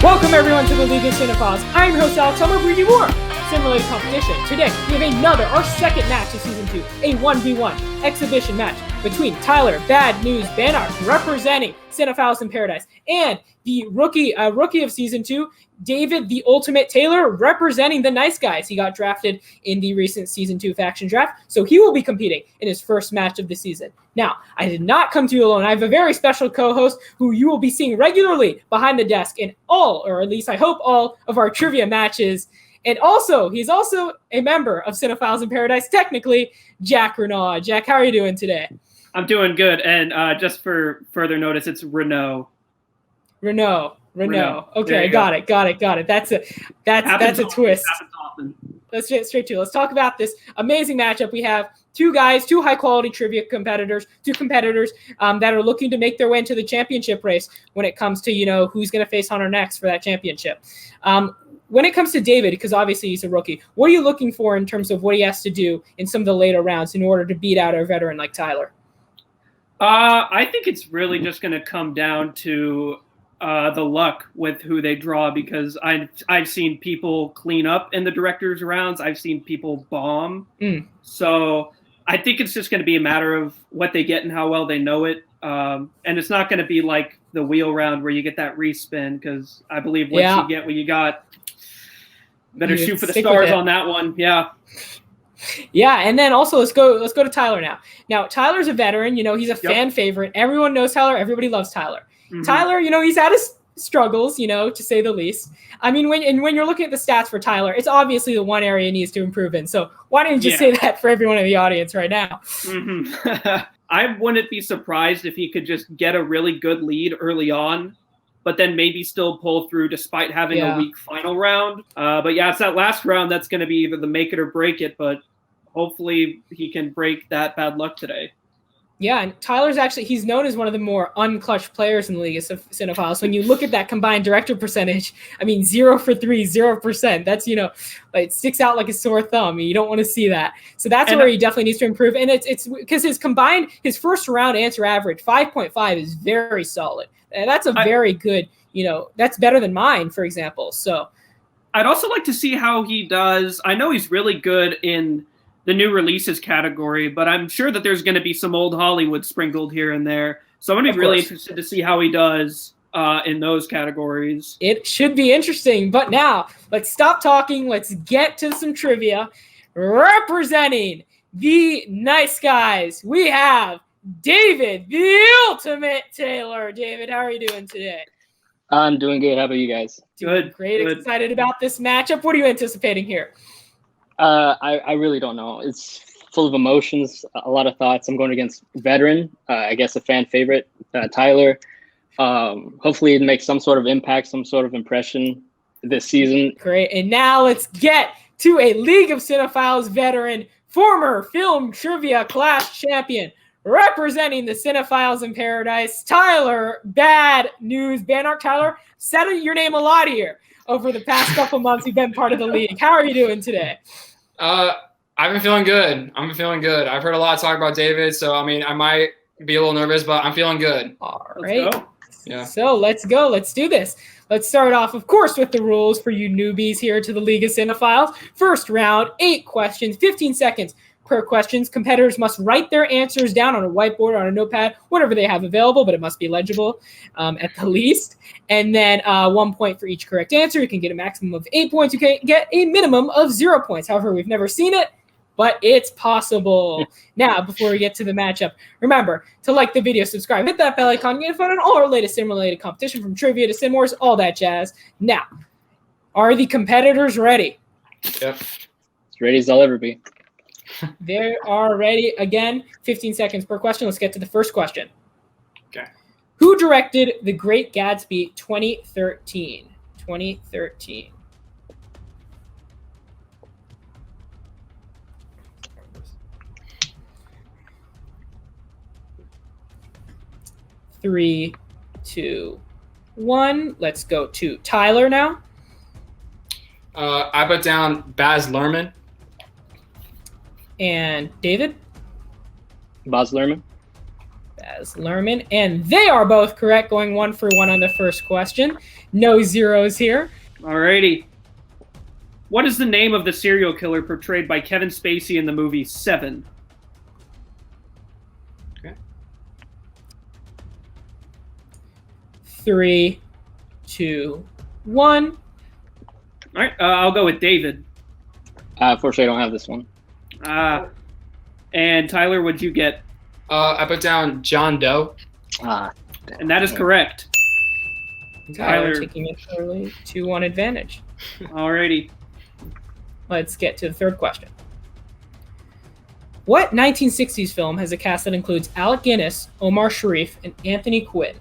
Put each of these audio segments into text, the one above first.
Welcome everyone to the League of Cinephiles. I'm your host Alex. I'm going to bring you more simulated competition. Today we have our second match of Season 2, a 1v1 exhibition match between Tyler, Bad News Banark, representing Cinephiles in Paradise, and the rookie of Season 2, David the Ultimate Taylor, representing the Nice Guys. He got drafted in the recent Season 2 faction draft, so he will be competing in his first match of the season. Now, I did not come to you alone. I have a very special co-host who you will be seeing regularly behind the desk in all, or at least I hope all, of our trivia matches. And also, he's also a member of Cinephiles in Paradise, technically, Jack Renaud. Jack, how are you doing today? I'm doing good, and just for further notice, it's Renaud. Renaud. Okay, got it. That's a twist. Let's get straight to it. Let's talk about this amazing matchup. We have two high-quality trivia competitors, that are looking to make their way into the championship race when it comes to, who's going to face Hunter next for that championship. When it comes to David, because obviously he's a rookie, what are you looking for in terms of what he has to do in some of the later rounds in order to beat out a veteran like Tyler? I think it's really just going to come down to the luck with who they draw, because I've seen people clean up in the director's rounds. I've seen people bomb. So I think it's just going to be a matter of what they get and how well they know it. And it's not going to be like the wheel round where you get that respin, because I believe once you get what you got, better shoot for the stars on that one. Yeah. Yeah, and then also let's go to Tyler now. Now, Tyler's a veteran. He's a fan favorite. Everyone knows Tyler. Everybody loves Tyler. Mm-hmm. Tyler, he's had his struggles, to say the least. I mean, when you're looking at the stats for Tyler, it's obviously the one area he needs to improve in. So why don't you just say that for everyone in the audience right now? Mm-hmm. I wouldn't be surprised if he could just get a really good lead early on, but then maybe still pull through despite having a weak final round. But yeah, it's that last round that's going to be either the make it or break it, but hopefully he can break that bad luck today. Yeah, and Tyler's he's known as one of the more unclutched players in the League of Cinephiles. When you look at that combined director percentage, 0 for 3, 0%. That's, it sticks out like a sore thumb. You don't want to see that. So that's where he definitely needs to improve. And it's because his first round answer average, 5.5, is very solid. And that's a very good, that's better than mine, for example. So I'd also like to see how he does. I know he's really good in the new releases category, but I'm sure that there's going to be some old Hollywood sprinkled here and there. So I'm going to be really interested to see how he does in those categories. It should be interesting. But now, let's stop talking. Let's get to some trivia. Representing the Nice Guys, we have David, the Ultimate Taylor. David, how are you doing today? I'm doing good. How about you guys? Doing great. Good. Excited about this matchup. What are you anticipating here? I really don't know. It's full of emotions, a lot of thoughts. I'm going against veteran, I guess a fan favorite, Tyler. Hopefully it makes some sort of impact, some sort of impression this season. Great. And now let's get to a League of Cinephiles veteran, former film trivia class champion, representing the Cinephiles in Paradise, Tyler, Bad News Banark. Tyler, said your name a lot here over the past couple months. You've been part of the league. How are you doing today? I've been feeling good. I've heard a lot of talk about David, so I might be a little nervous, but I'm feeling good. All right. Yeah. So let's go. Let's do this. Let's start off, of course, with the rules for you newbies here to the League of Cinephiles. First round, 8 questions, 15 seconds per questions. Competitors must write their answers down on a whiteboard or on a notepad, whatever they have available, but it must be legible at the least. And then 1 point for each correct answer. You can get a maximum of 8 points. You can get a minimum of 0 points. However, we've never seen it, but it's possible. Now, before we get to the matchup, remember to like the video, subscribe, hit that bell icon, get fun on all our latest sim-related competition, from trivia to sim wars, all that jazz. Now, are the competitors ready? Yep. As ready as I'll ever be. They are ready. Again, 15 seconds per question. Let's get to the first question. Okay. Who directed The Great Gatsby 2013? 2013. Three, 2, 1. Let's go to Tyler now. I put down Baz Luhrmann. And David? Baz Luhrmann. Baz Baz Luhrmann. And they are both correct, going 1 for 1 on the first question. No zeros here. Alrighty. What is the name of the serial killer portrayed by Kevin Spacey in the movie Seven? Okay. 3, 2, 1. All right, I'll go with David. Unfortunately, I don't have this one. And Tyler, what'd you get? I put down John Doe. And that is correct. Tyler Tyler. taking an early 2-1 advantage. Alrighty. Let's get to the third question. What 1960s film has a cast that includes Alec Guinness, Omar Sharif, and Anthony Quinn?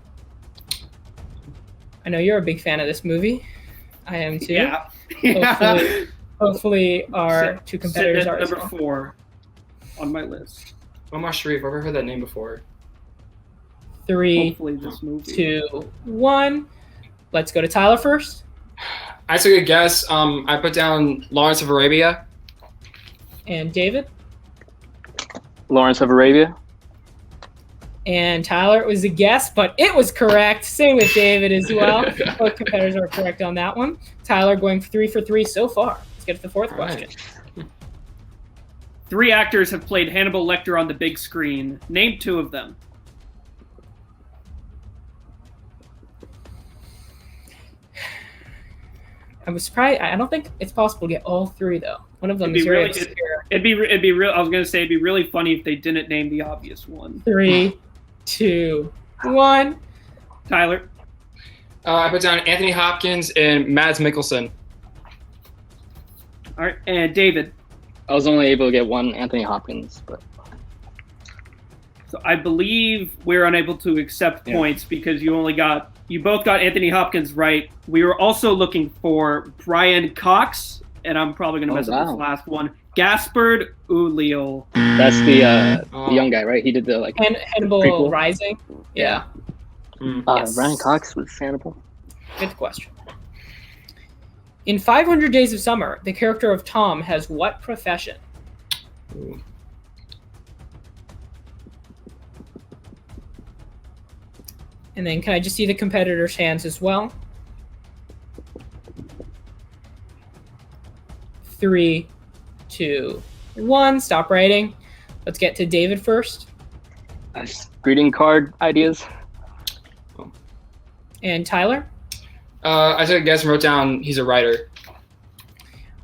I know you're a big fan of this movie. I am too. Yeah. Hopefully our two competitors Sitting are at as number well. 4 on my list. Omar Sharif. I've never heard that name before. 3, Hopefully this movie. 2, 1. Let's go to Tyler first. I took a guess. I put down Lawrence of Arabia. And David. Lawrence of Arabia. And Tyler, it was a guess, but it was correct. Same with David as well. Both competitors are correct on that one. Tyler going 3 for 3 so far. Let's get to the fourth question. 3 actors have played Hannibal Lecter on the big screen. Name 2 of them. I was surprised. I don't think it's possible to get all 3 though. One of them It'd is be very really- obscure. It'd be real. I was gonna say it'd be really funny if they didn't name the obvious one. 3, 2, 1. Tyler. I put down Anthony Hopkins and Mads Mikkelsen. All right, and David. I was only able to get one Anthony Hopkins, but So I believe we're unable to accept points because you both got Anthony Hopkins right. We were also looking for Brian Cox, and I'm probably going to mess up this last one. Gaspard Ulliel. that's the young guy, right? He did the Hannibal prequel? Rising. Yeah. Yes. Brian Cox was Hannibal. Good question. In 500 Days of Summer, the character of Tom has what profession? And then can I just see the competitors' hands as well? 3, 2, 1. Stop writing. Let's get to David first. Greeting card ideas. And Tyler? I took a guess and wrote down he's a writer.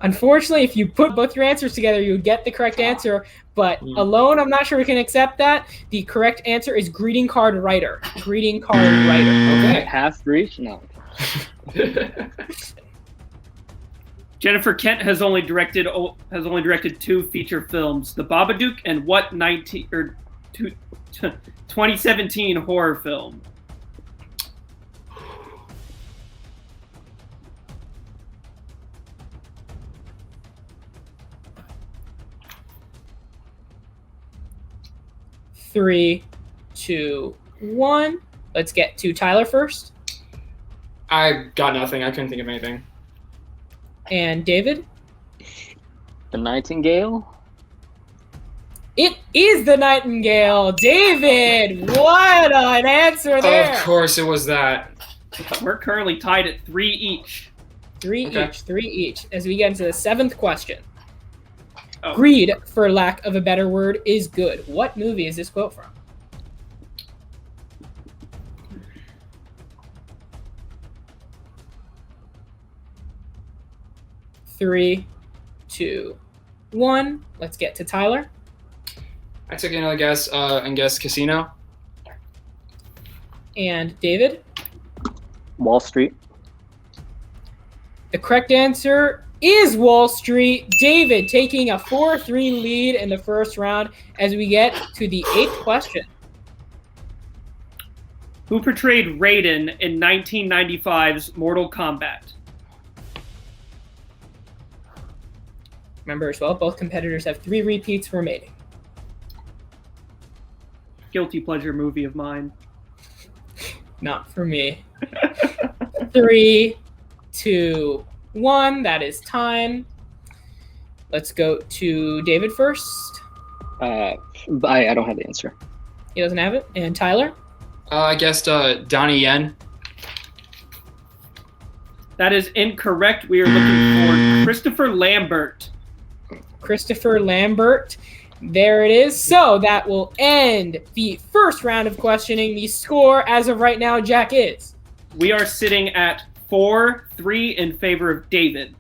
Unfortunately, if you put both your answers together, you would get the correct answer. But alone, I'm not sure we can accept that. The correct answer is greeting card writer. Greeting card writer. Okay. Half breach? No. Jennifer Kent has only directed 2 feature films: The Babadook and what 2017 horror film? Three, 2, 1. Let's get to Tyler first. I got nothing. I couldn't think of anything. And David? The Nightingale? It is the Nightingale. David, what an answer there. Of course it was that. We're currently tied at 3 each. 3 Okay. each, 3 each. As we get into the 7th question. Oh. Greed, for lack of a better word, is good. What movie is this quote from? Three, 2, 1. Let's get to Tyler. I took another guess and guessed Casino. And David. Wall Street. The correct answer is Wall Street. David taking a 4-3 lead in the first round as we get to the 8th question. Who portrayed Raiden in 1995's Mortal Kombat? Remember as well, both competitors have 3 repeats remaining. Guilty pleasure movie of mine. Not for me. 3, 2, 1. That is time. Let's go to David first. I don't have the answer. He doesn't have it. And Tyler? I guess Donnie Yen. That is incorrect. We are looking for Christopher Lambert. Christopher Lambert. There it is. So that will end the first round of questioning. The score as of right now, Jack, is? We are sitting at 4-3 in favor of David.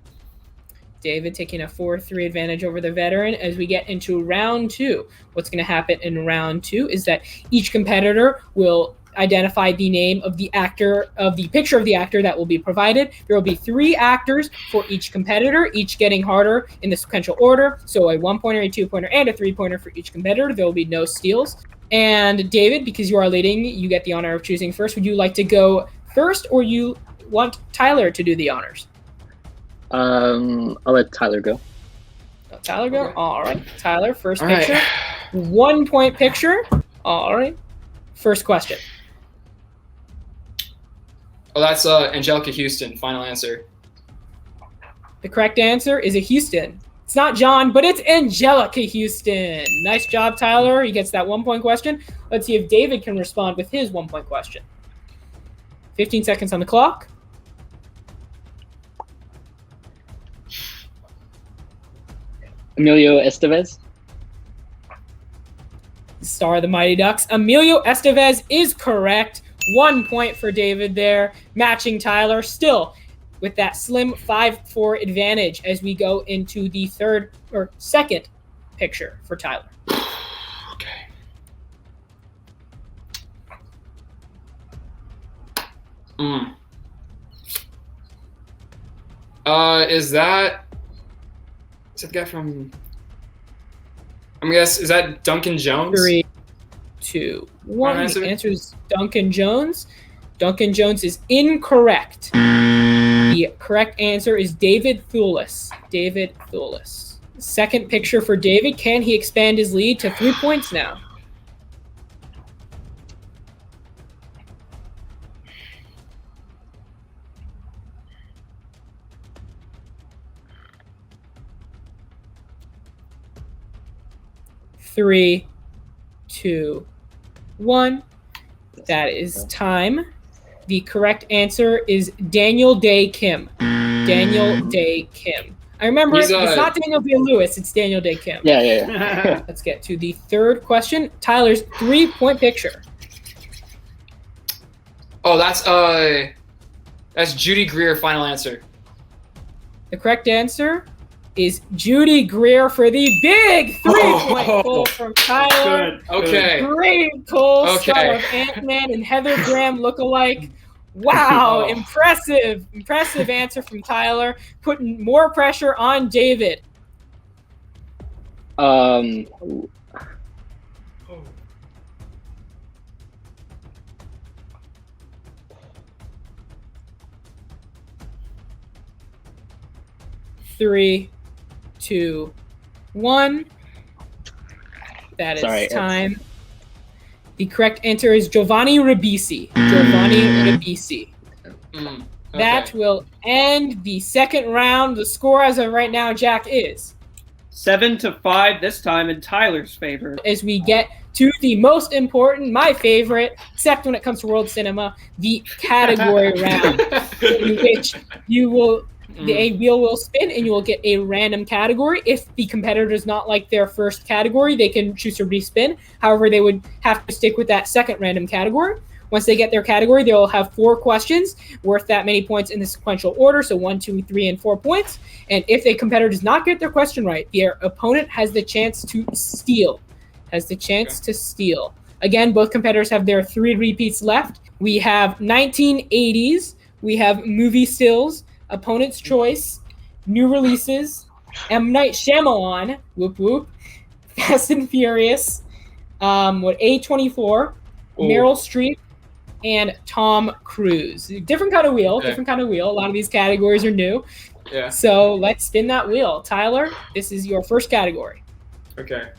David taking a 4-3 advantage over the veteran as we get into round 2. What's going to happen in round 2 is that each competitor will identify the name of the actor, of the picture of the actor that will be provided. There will be 3 actors for each competitor, each getting harder in the sequential order. So a 1-pointer, a 2-pointer, and a 3-pointer for each competitor. There will be no steals. And David, because you are leading, you get the honor of choosing first. Would you like to go first, or you want Tyler to do the honors? I'll let Tyler go. Let Tyler go? Okay. All right. Tyler, first All picture. right. 1-point picture. All right. First question. Oh, that's Angelica Houston. Final answer. The correct answer is a Houston. It's not John, but it's Angelica Houston. Nice job, Tyler. He gets that 1-point question. Let's see if David can respond with his 1-point question. 15 seconds on the clock. Emilio Estevez. Star of the Mighty Ducks. Emilio Estevez is correct. 1 point for David there, matching Tyler. Still with that slim 5-4 advantage as we go into the second picture for Tyler. Okay. Is that the guy from? I'm gonna guess. Is that Duncan Jones? 3, 2, 1. The answer is Duncan Jones. Duncan Jones is incorrect. The correct answer is David Thewlis. David Thewlis. Second picture for David. Can he expand his lead to 3 points now? Three, 2, 1. That is time. The correct answer is Daniel Day Kim. Daniel Day Kim. I remember it's not Daniel Day-Lewis, it's Daniel Day Kim. Yeah. Let's get to the third question. Tyler's 3-point picture. Oh, that's Judy Greer. Final answer. The correct answer is Judy Greer for the big 3-point pull from Tyler. Good. Okay. Great pull. Okay. Star of Ant-Man and Heather Graham lookalike. Wow, impressive answer from Tyler, putting more pressure on David. Three, 2, 1. That is time. The correct answer is Giovanni Ribisi. Okay. That will end the second round. The score as of right now, Jack, is 7-5 this time in Tyler's favor. As we get to the most important, my favorite, except when it comes to world cinema, the category round, in which you will a wheel will spin and you will get a random category. If the competitor does not like their first category, they can choose to respin. However, they would have to stick with that second random category. Once they get their category, they will have 4 questions worth that many points in the sequential order. So 1, 2, 3, and 4 points. And if a competitor does not get their question right, their opponent has the chance to steal. Again, both competitors have their 3 repeats left. We have 1980s. We have movie stills, opponent's choice, new releases, M. Night Shyamalan, whoop whoop, Fast and Furious, A24, Meryl Streep, and Tom Cruise. Different kind of wheel. A lot of these categories are new. Yeah. So let's spin that wheel. Tyler, this is your first category. Okay.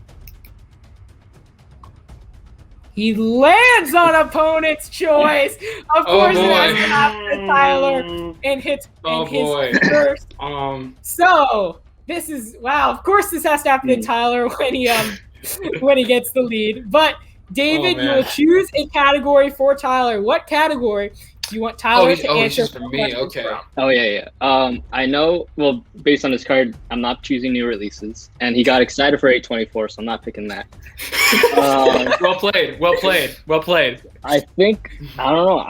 He lands on opponent's choice. Of course, it has to happen to Tyler and his first. So this is Of course, this has to happen to Tyler when he gets the lead. But David, Oh, you man. will choose a category for Tyler. What category do you want Tyler to he's answer just for me. questions Okay. from? Oh yeah. I know. Well, based on his card, I'm not choosing new releases, and he got excited for 824, so I'm not picking that. Well played. Well played. Well played. I think I don't know.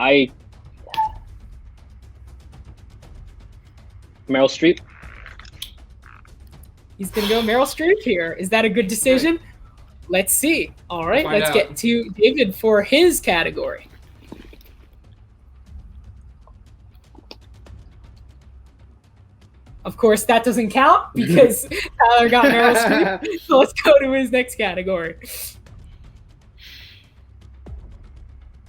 Meryl Streep. He's going to go Meryl Streep here. Is that a good decision? Let's see. All right, Find let's out. get to David for his category. Of course, that doesn't count because Tyler got Meryl Streep. So let's go to his next category.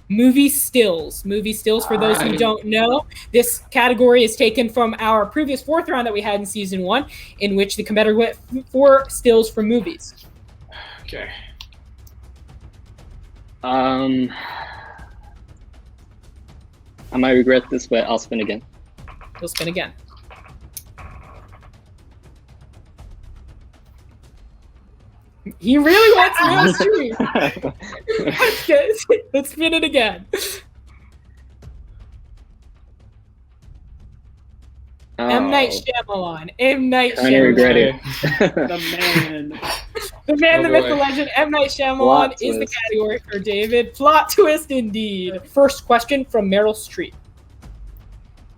Movie stills. Movie stills, for those who Alright. don't know, this category is taken from our previous 4th round that we had in season 1, in which the competitor went for stills from movies. Okay. I might regret this, but I'll spin again. We'll spin again. He really wants Meryl Streep. Let's spin it again. M. Night Shyamalan. M. Night Kinda regret Shyamalan. it. The man. The man, Oh, the myth, boy. the legend, M. Night Shyamalan Plot is the twist. category for David. Plot twist indeed. First question from Meryl Streep.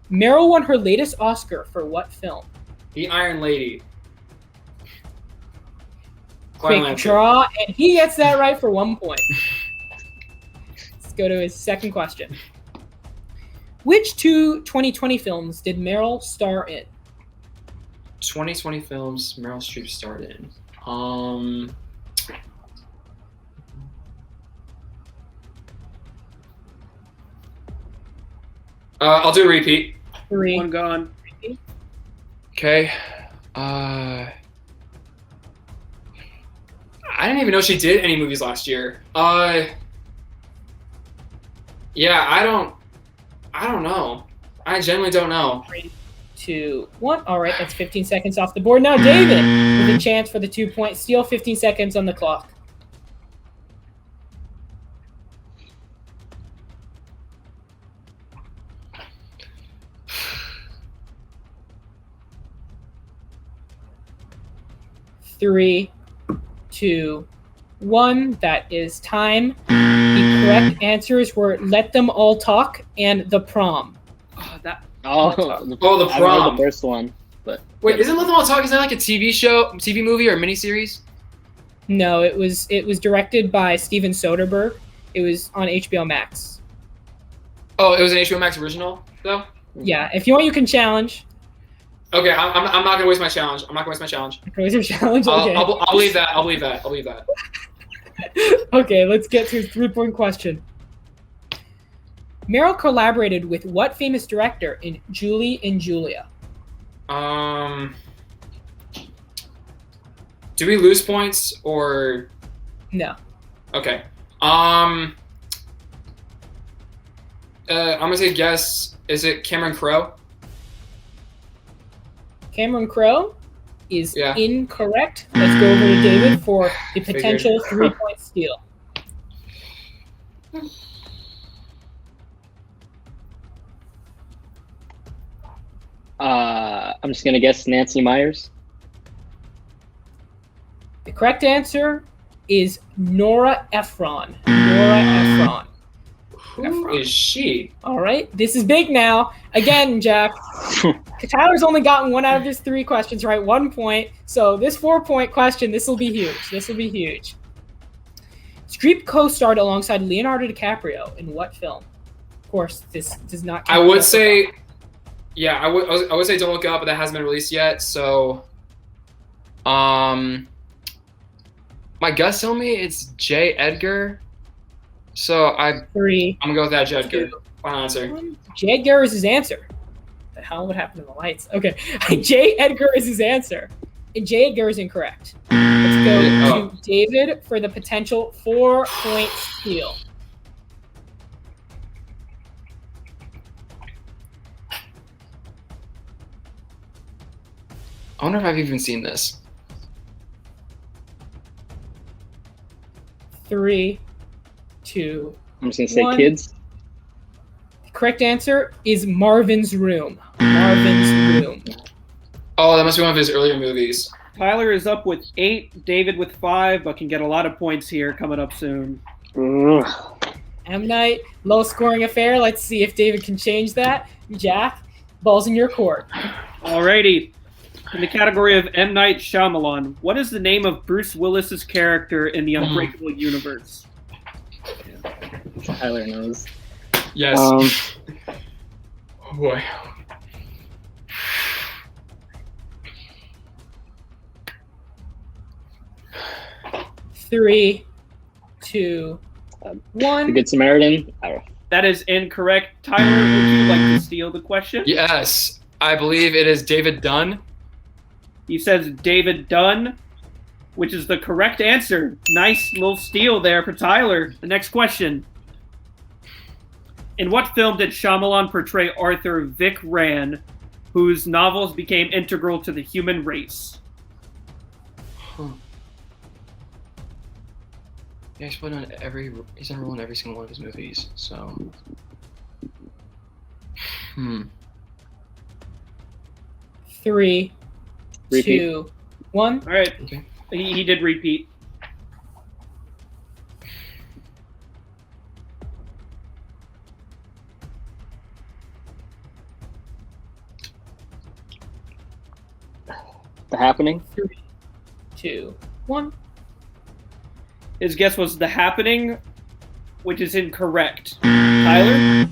Meryl won her latest Oscar for what film? The Iron Lady. Quick Final answer. draw, and he gets that right for 1 point. Let's go to his second question. Which 2 2020 films did Meryl star in? 2020 films Meryl Streep starred in. I'll do a repeat. 3. One gone. Okay. I didn't even know she did any movies last year. Yeah, I don't know. I genuinely don't know. 3, 2, 1. All right, that's 15 seconds off the board. Now, David, with a chance for the 2-point steal. 15 seconds on the clock. Three, 2, 1. That is time. The correct answers were Let Them All Talk and The Prom. Oh, that. The Oh, the I remember Prom. the first one, but Wait, isn't Let Them All Talk? Is that like a TV show, TV movie, or miniseries? No, it was directed by Steven Soderbergh. It was on HBO Max. Oh, it was an HBO Max original, though? Yeah, if you want, you can challenge. Okay, I'm not gonna waste my challenge. I'm not gonna waste my challenge. Was your challenge? Okay. I'll believe that. I'll believe that. I'll believe that. Okay, let's get to his 3-point question. Meryl collaborated with what famous director in Julie and Julia? Do we lose points or? No. Okay. I'm gonna say guess. Is it Cameron Crowe? Cameron Crowe is Yeah. incorrect. Let's go over to David for the Figured. potential 3-point steal. I'm just gonna guess Nancy Myers. The correct answer is Nora Ephron. Nora Ephron. Who is she? All right, this is big now. Again, Jack, Tyler's only gotten 1 out of his 3 questions right, 1 point. So this 4-point question, this will be huge. This will be huge. Streep co-starred alongside Leonardo DiCaprio in what film? Of course, this does not count. I would say, yeah, I would say Don't Look Up, but that hasn't been released yet. So, my guts tell me it's J. Edgar. So I'm 3, gonna go with that J. Edgar. 2, Final answer. 1. J. Edgar is his answer. The hell would happen to the lights? Okay, J. Edgar is his answer. And J. Edgar is incorrect. Let's go to David for the potential 4-point steal. I wonder if I've even seen this. 3, 2. I'm just gonna say 1. Kids. The correct answer is Marvin's Room. Marvin's Room. Oh, that must be one of his earlier movies. Tyler is up with 8, David with 5, but can get a lot of points here coming up soon. M. Night, low scoring affair. Let's see if David can change that. Jack, ball's in your court. Alrighty. In the category of M. Night Shyamalan, what is the name of Bruce Willis's character in the Unbreakable universe? Tyler knows. Yes. Oh boy. Three, 2, 1. The Good Samaritan. That is incorrect. Tyler, would you like to steal the question? Yes, I believe it is David Dunn. He says David Dunn, which is the correct answer. Nice little steal there for Tyler. The next question. In what film did Shyamalan portray Arthur Vic Rand, whose novels became integral to the human race? Yeah, he's in a role in every single one of his movies, so. 3, Repeat. 2, 1. All right. Okay. He did repeat. The Happening. 3, 2, 1. His guess was The Happening, which is incorrect. Tyler?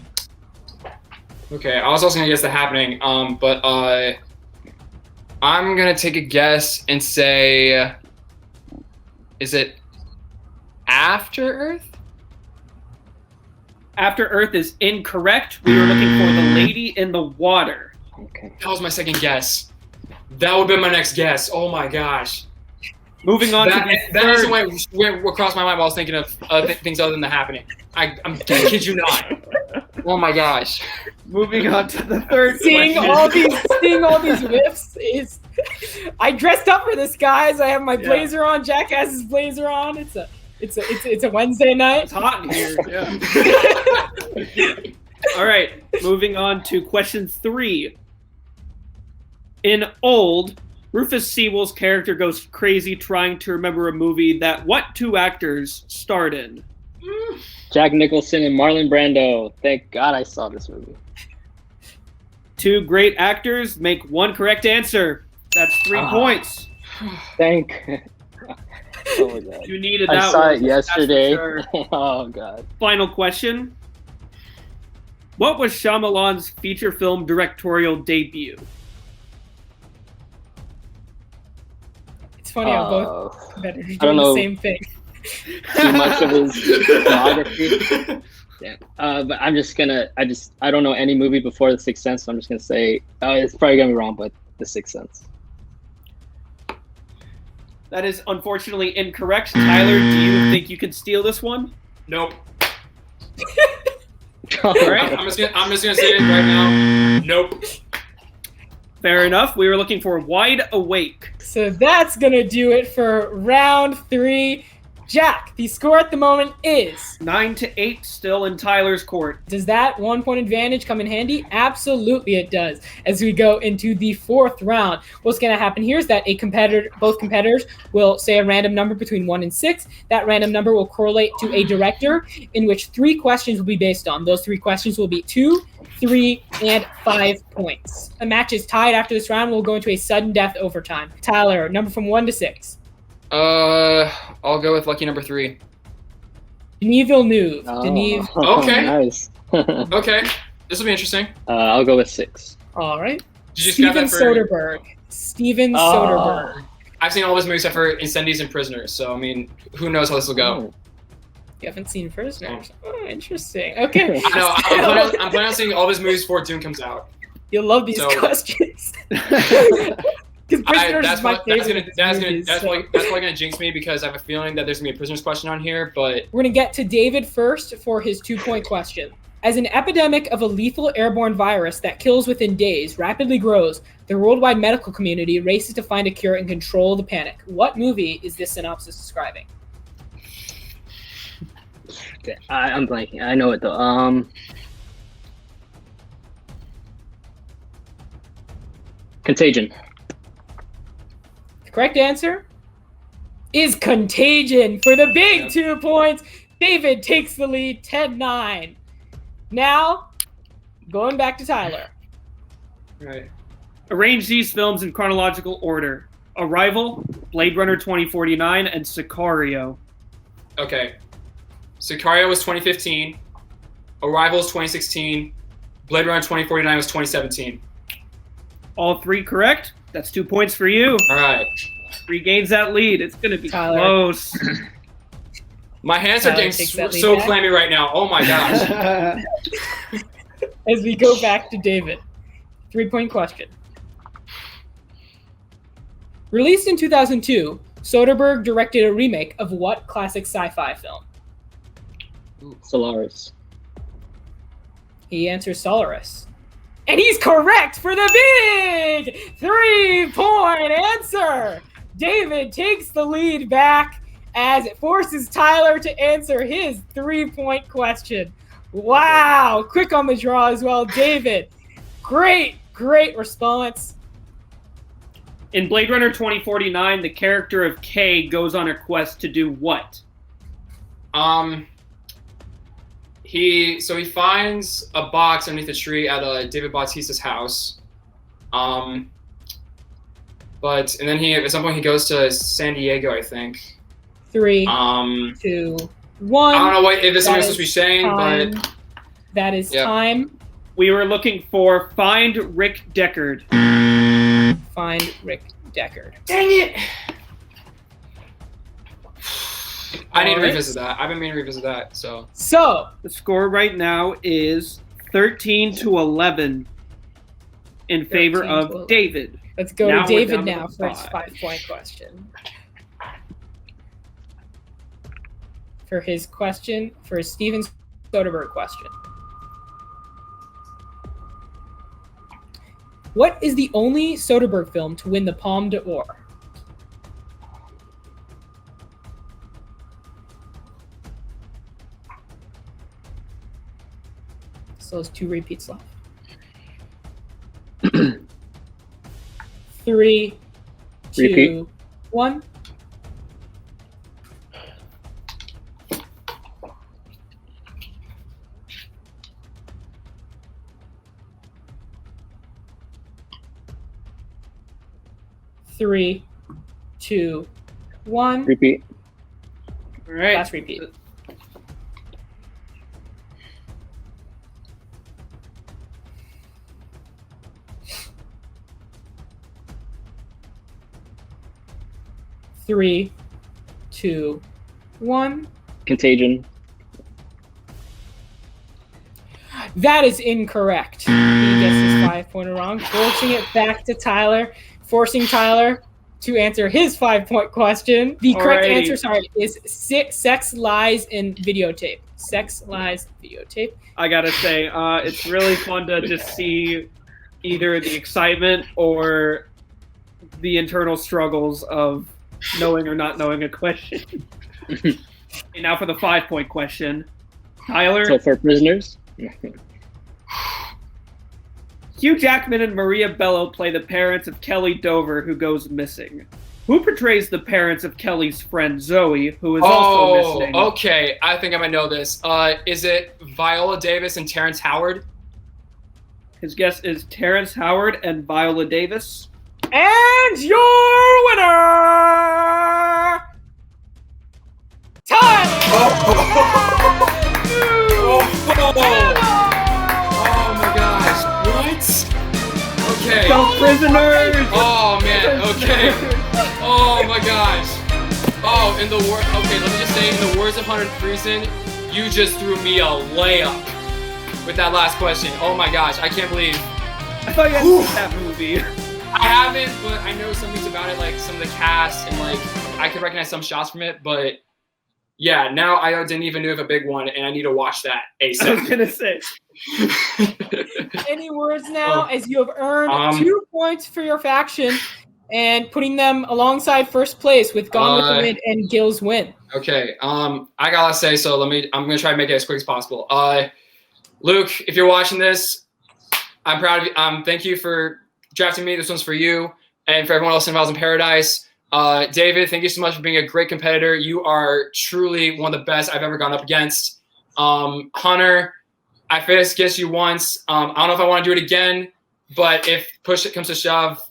Okay, I was also gonna guess The Happening, but I'm gonna take a guess and say, is it After Earth? After Earth is incorrect. We were looking for The Lady in the Water. Okay. That was my second guess. That would have been my next guess. Oh my gosh. Moving on to the That third. is what crossed my mind while I was thinking of things other than The Happening. I kid you not. Oh my gosh. Moving on to the third Seeing question. all these whiffs is. I dressed up for this, guys. I have my blazer on. Jack has his blazer on. It's a Wednesday night. It's hot in here. Yeah. All right. Moving on to question 3. In Old, Rufus Sewell's character goes crazy trying to remember a movie that what 2 actors starred in? Jack Nicholson and Marlon Brando. Thank God I saw this movie. 2 great actors make 1 correct answer. That's 3 points. Thank. Oh my God. You needed that I saw one. it yesterday. That's for sure. Oh God. Final question. What was Shyamalan's feature film directorial debut? It's funny how both competitors I don't doing the know. same thing. Too much of his filmography. Yeah. But I'm just gonna. I don't know any movie before The Sixth Sense, so I'm just gonna say. It's probably gonna be wrong, but The Sixth Sense. That is unfortunately incorrect. Tyler, do you think you can steal this one? Nope. All right. I'm just gonna say it right now. Nope. Fair enough. We were looking for Wide Awake. So that's gonna do it for round 3. Jack, the score at the moment is 9-8, still in Tyler's court. Does that 1 point advantage come in handy? Absolutely it does. As we go into the 4th round, what's going to happen here is that both competitors will say a random number between 1 and 6. That random number will correlate to a director in which 3 questions will be based on. Those 3 questions will be 2, 3, and 5 points. A match is tied after this round. We'll go into a sudden death overtime. Tyler, number from 1 to 6. I'll go with lucky number 3. Denis Villeneuve. Oh, Denis. Okay. Nice. Okay, this will be interesting. I'll go with 6. All right. Did you just grab Steven that for? Soderbergh. Steven Soderbergh. I've seen all his movies except for Incendies and Prisoners, so I mean, who knows how this will go? You haven't seen Prisoners? Oh, interesting. Okay. I know. I'm planning on seeing all of his movies before Dune comes out. You'll love these So- questions. Because Prisoners is my favorite. That's probably gonna jinx me because I have a feeling that there's gonna be a Prisoners question on here. But We're going to get to David first for his 2-point question. As an epidemic of a lethal airborne virus that kills within days rapidly grows, the worldwide medical community races to find a cure and control the panic. What movie is this synopsis describing? I'm blanking. I know it though. Contagion. The correct answer is Contagion for the big 2 points. David takes the lead, 10-9. Now, going back to Tyler. Right. Arrange these films in chronological order. Arrival, Blade Runner 2049, and Sicario. Okay. Sicario was 2015. Arrival was 2016. Blade Runner 2049 was 2017. All 3 correct. That's 2 points for you. All right. Regains that lead. It's going to be Tyler. close. My hands Tyler are getting takes that lead so back. clammy right now. Oh my gosh. As we go back to David. 3-point question. Released in 2002, Soderbergh directed a remake of what classic sci-fi film? Solaris. He answers Solaris. And he's correct for the big 3-point answer! David takes the lead back as it forces Tyler to answer his 3-point question. Wow! Quick on the draw as well, David. Great response. In Blade Runner 2049, the character of Kay goes on a quest to do what? He finds a box underneath a tree at David Bautista's house. And then at some point he goes to San Diego, I think. 3, 2, 1. I don't know if this is what I'm supposed to be saying, but that is time. We were looking for Find Rick Deckard. Find Rick Deckard. Dang it! I need to Alright. revisit that. I've been meaning to revisit that. So The score right now is 13-11 in favor 13 of to 11. David. Let's go Now to we're David down to now for his 5. 5-point question. For his Steven Soderbergh question. What is the only Soderbergh film to win the Palme d'Or? So there's 2 repeats left. 3, 2, Repeat. 1. Three, 2, 1. Repeat. All right. Last repeat. Three, 2, 1. Contagion. That is incorrect. He gets his 5-pointer wrong, forcing it back to Tyler, forcing Tyler to answer his 5-point question. The correct Alrighty. answer, is Sex, Lies, and Videotape. Sex, Lies, Videotape. I gotta say, it's really fun to just see either the excitement or the internal struggles of knowing or not knowing a question. And now for the 5-point question. Tyler, So for prisoners. Hugh Jackman and Maria Bello play the parents of Kelly Dover, who goes missing. Who portrays the parents of Kelly's friend Zoe, who is also missing? Okay. I think I might know this. Is it Viola Davis and Terrence Howard? His guess is Terrence Howard and Viola Davis. And your winner, Tyler! Oh my gosh. What? Okay. Go prisoners! Oh man, okay. Oh my gosh. Oh, in the word. Okay, let me just say, in the words of Hunter Friesen, you just threw me a layup with that last question. Oh my gosh, I can't believe. I thought you had seen that movie. I haven't, but I know some things about it, like some of the cast, and like I could recognize some shots from it. But yeah, now I didn't even know of a big one, and I need to watch that I was ASAP. gonna say. Any words now, as you have earned 2 points for your faction and putting them alongside first place with Gone with the Wind and Gil's win. Okay. I gotta say, so I'm gonna try to make it as quick as possible. Luke, if you're watching this, I'm proud of you. Thank you for drafting me. This one's for you and for everyone else involved in Paradise. David, thank you so much for being a great competitor. You are truly one of the best I've ever gone up against. Hunter, I faced against you once. I don't know if I want to do it again, but if push it comes to shove,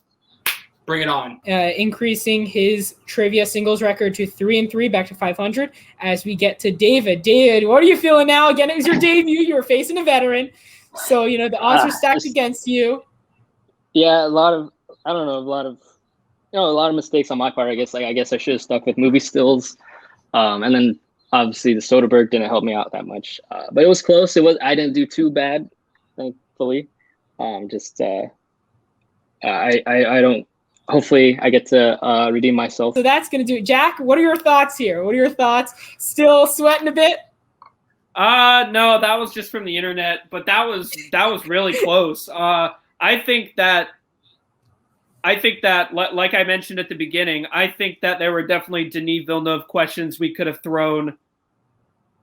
bring it on. Increasing his trivia singles record to 3-3, back to 500. As we get to David. David, what are you feeling now? Again, it was your debut. You were facing a veteran. So, the odds are stacked against you. Yeah, a lot of mistakes on my part. I guess I should have stuck with movie stills. And then obviously the Soderbergh didn't help me out that much. But it was close. I didn't do too bad, thankfully. Hopefully I get to redeem myself. So that's going to do it. Jack, what are your thoughts here? What are your thoughts? Still sweating a bit? No, that was just from the internet, but that was really close. I think that, like I mentioned at the beginning, I think that there were definitely Denis Villeneuve questions we could have thrown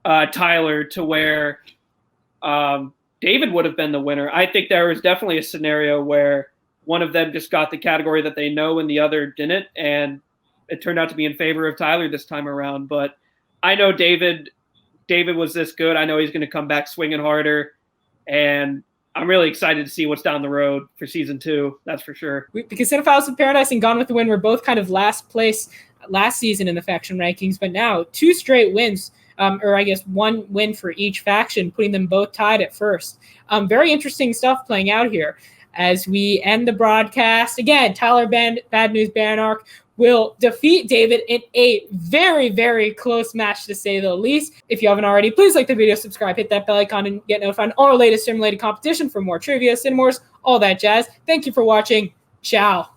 Tyler to where David would have been the winner. I think there was definitely a scenario where one of them just got the category that they know and the other didn't, and it turned out to be in favor of Tyler this time around. But I know David was this good. I know he's going to come back swinging harder, and I'm really excited to see what's down the road for season 2. That's for sure. Because Cinephiles in Paradise and Gone with the Wind were both kind of last place last season in the faction rankings, but now 2 straight wins, or I guess 1 win for each faction, putting them both tied at first. Very interesting stuff playing out here. As we end the broadcast, again, Tyler Bad News Banark will defeat David in a very, very close match, to say the least. If you haven't already, please like the video, subscribe, hit that bell icon, and get notified on all our latest sim-related competition for more trivia, cinemores, all that jazz. Thank you for watching. Ciao.